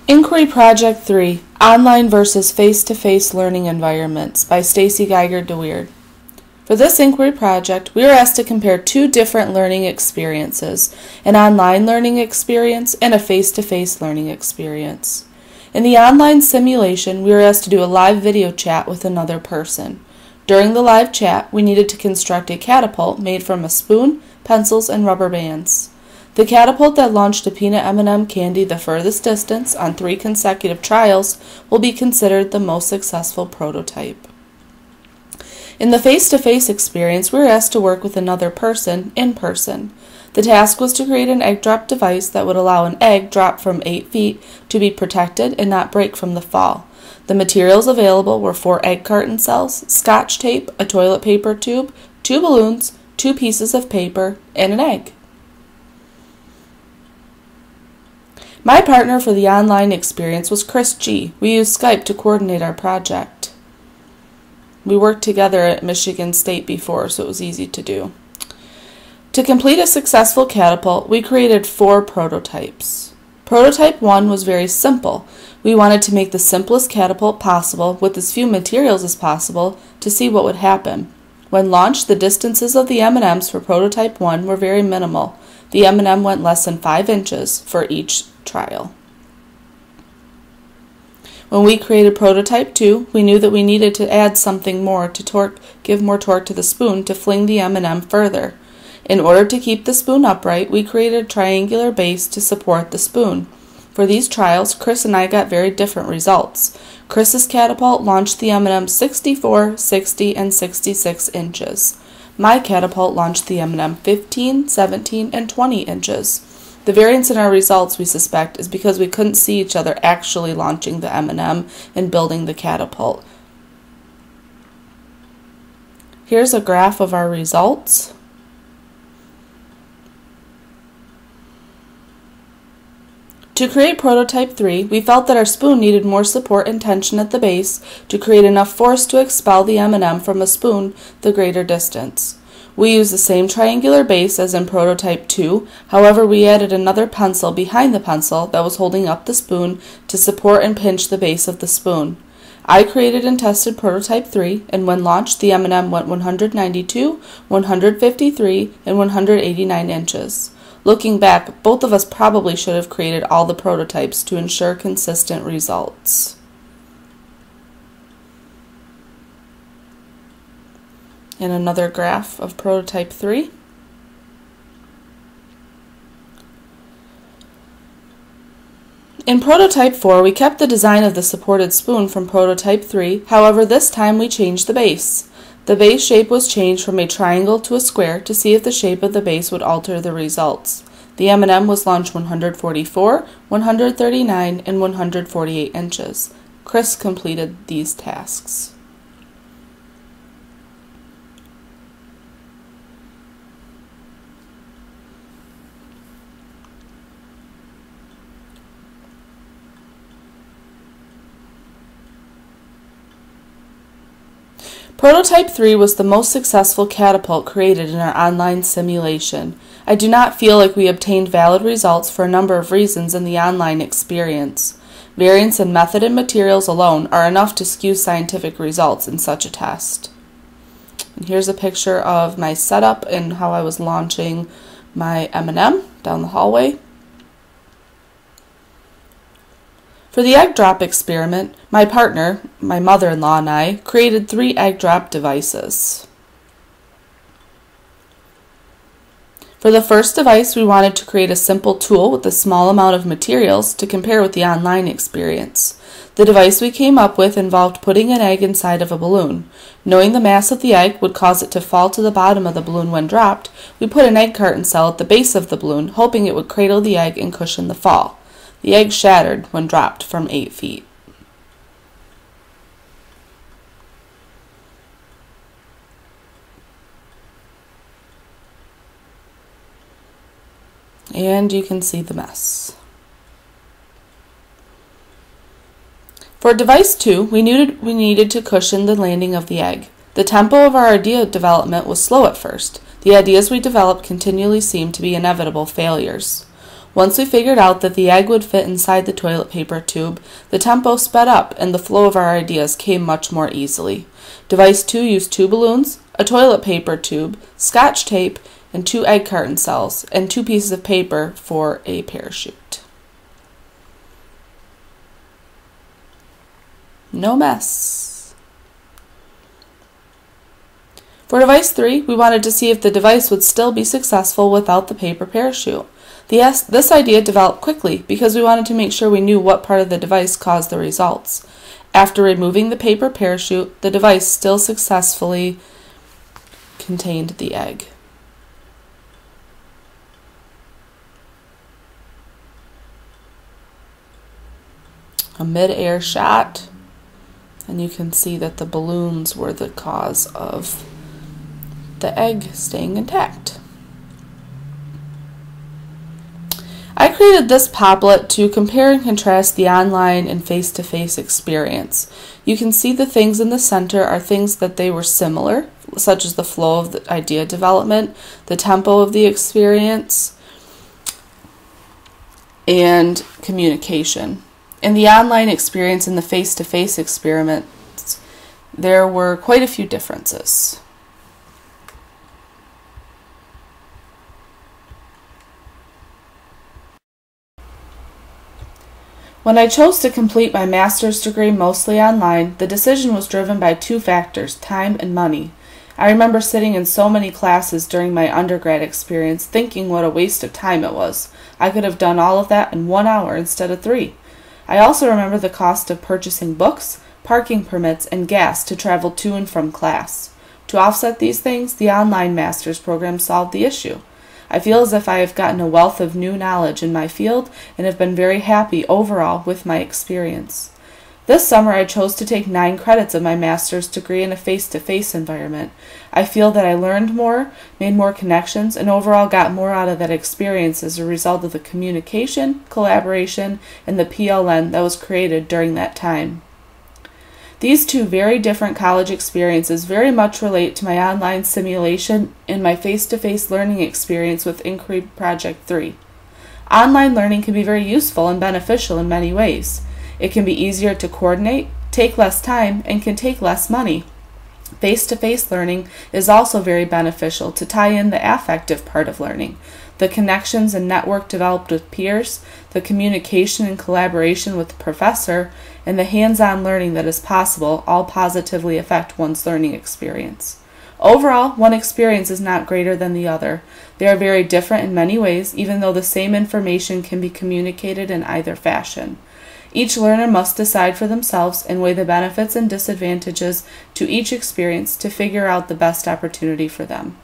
Inquiry Project 3, Online versus Face-to-Face Learning Environments by Stacy Geiger DeWeerd. For this inquiry project, we were asked to compare two different learning experiences, an online learning experience and a face-to-face learning experience. In the online simulation, we were asked to do a live video chat with another person. During the live chat, we needed to construct a catapult made from a spoon, pencils, and rubber bands. The catapult that launched a peanut M&M candy the furthest distance on 3 consecutive trials will be considered the most successful prototype. In the face-to-face experience, we were asked to work with another person in person. The task was to create an egg drop device that would allow an egg dropped from 8 feet to be protected and not break from the fall. The materials available were 4 egg carton cells, Scotch tape, a toilet paper tube, 2 balloons, 2 pieces of paper, and an egg. My partner for the online experience was Chris G. We used Skype to coordinate our project. We worked together at Michigan State before, so it was easy to do. To complete a successful catapult, we created 4 prototypes. Prototype 1 was very simple. We wanted to make the simplest catapult possible with as few materials as possible to see what would happen. When launched, the distances of the M&Ms for prototype 1 were very minimal. The M&M went less than 5 inches for each trial. When we created prototype 2, we knew that we needed to add something more to give more torque to the spoon to fling the M&M further. In order to keep the spoon upright, we created a triangular base to support the spoon. For these trials, Chris and I got very different results. Chris's catapult launched the M&M 64, 60, and 66 inches. My catapult launched the M&M 15, 17, and 20 inches. The variance in our results, we suspect, is because we couldn't see each other actually launching the M&M and building the catapult. Here's a graph of our results. To create prototype 3, we felt that our spoon needed more support and tension at the base to create enough force to expel the M&M from a spoon the greater distance. We used the same triangular base as in prototype 2, however we added another pencil behind the pencil that was holding up the spoon to support and pinch the base of the spoon. I created and tested prototype 3, and when launched the M&M went 192, 153, and 189 inches. Looking back, both of us probably should have created all the prototypes to ensure consistent results. And another graph of prototype 3. In prototype 4, we kept the design of the supported spoon from prototype 3, however this time we changed the base. The base shape was changed from a triangle to a square to see if the shape of the base would alter the results. The M&M was launched 144, 139, and 148 inches. Chris completed these tasks. Prototype 3 was the most successful catapult created in our online simulation. I do not feel like we obtained valid results for a number of reasons in the online experience. Variance in method and materials alone are enough to skew scientific results in such a test. And here's a picture of my setup and how I was launching my M&M down the hallway. For the egg drop experiment, my partner, my mother-in-law, and I created 3 egg drop devices. For the first device, we wanted to create a simple tool with a small amount of materials to compare with the online experience. The device we came up with involved putting an egg inside of a balloon. Knowing the mass of the egg would cause it to fall to the bottom of the balloon when dropped, we put an egg carton cell at the base of the balloon, hoping it would cradle the egg and cushion the fall. The egg shattered when dropped from 8 feet. And you can see the mess. For device 2, we needed to cushion the landing of the egg. The tempo of our idea development was slow at first. The ideas we developed continually seemed to be inevitable failures. Once we figured out that the egg would fit inside the toilet paper tube, the tempo sped up and the flow of our ideas came much more easily. Device 2 used 2 balloons, a toilet paper tube, Scotch tape, and 2 egg carton cells, and 2 pieces of paper for a parachute. No mess. For device 3, we wanted to see if the device would still be successful without the paper parachute. This idea developed quickly because we wanted to make sure we knew what part of the device caused the results. After removing the paper parachute, the device still successfully contained the egg. A mid-air shot, and you can see that the balloons were the cause of the egg staying intact. I created this Padlet to compare and contrast the online and face-to-face experience. You can see the things in the center are things that they were similar, such as the flow of the idea development, the tempo of the experience, and communication. In the online experience and the face-to-face experiments, there were quite a few differences. When I chose to complete my master's degree mostly online, the decision was driven by 2 factors, time and money. I remember sitting in so many classes during my undergrad experience thinking what a waste of time it was. I could have done all of that in 1 hour instead of 3. I also remember the cost of purchasing books, parking permits, and gas to travel to and from class. To offset these things, the online master's program solved the issue. I feel as if I have gotten a wealth of new knowledge in my field and have been very happy overall with my experience. This summer I chose to take 9 credits of my master's degree in a face-to-face environment. I feel that I learned more, made more connections, and overall got more out of that experience as a result of the communication, collaboration, and the PLN that was created during that time. These 2 very different college experiences very much relate to my online simulation and my face-to-face learning experience with Inquiry Project 3. Online learning can be very useful and beneficial in many ways. It can be easier to coordinate, take less time, and can take less money. Face-to-face learning is also very beneficial to tie in the affective part of learning. The connections and network developed with peers, the communication and collaboration with the professor, and the hands-on learning that is possible all positively affect one's learning experience. Overall, one experience is not greater than the other. They are very different in many ways, even though the same information can be communicated in either fashion. Each learner must decide for themselves and weigh the benefits and disadvantages to each experience to figure out the best opportunity for them.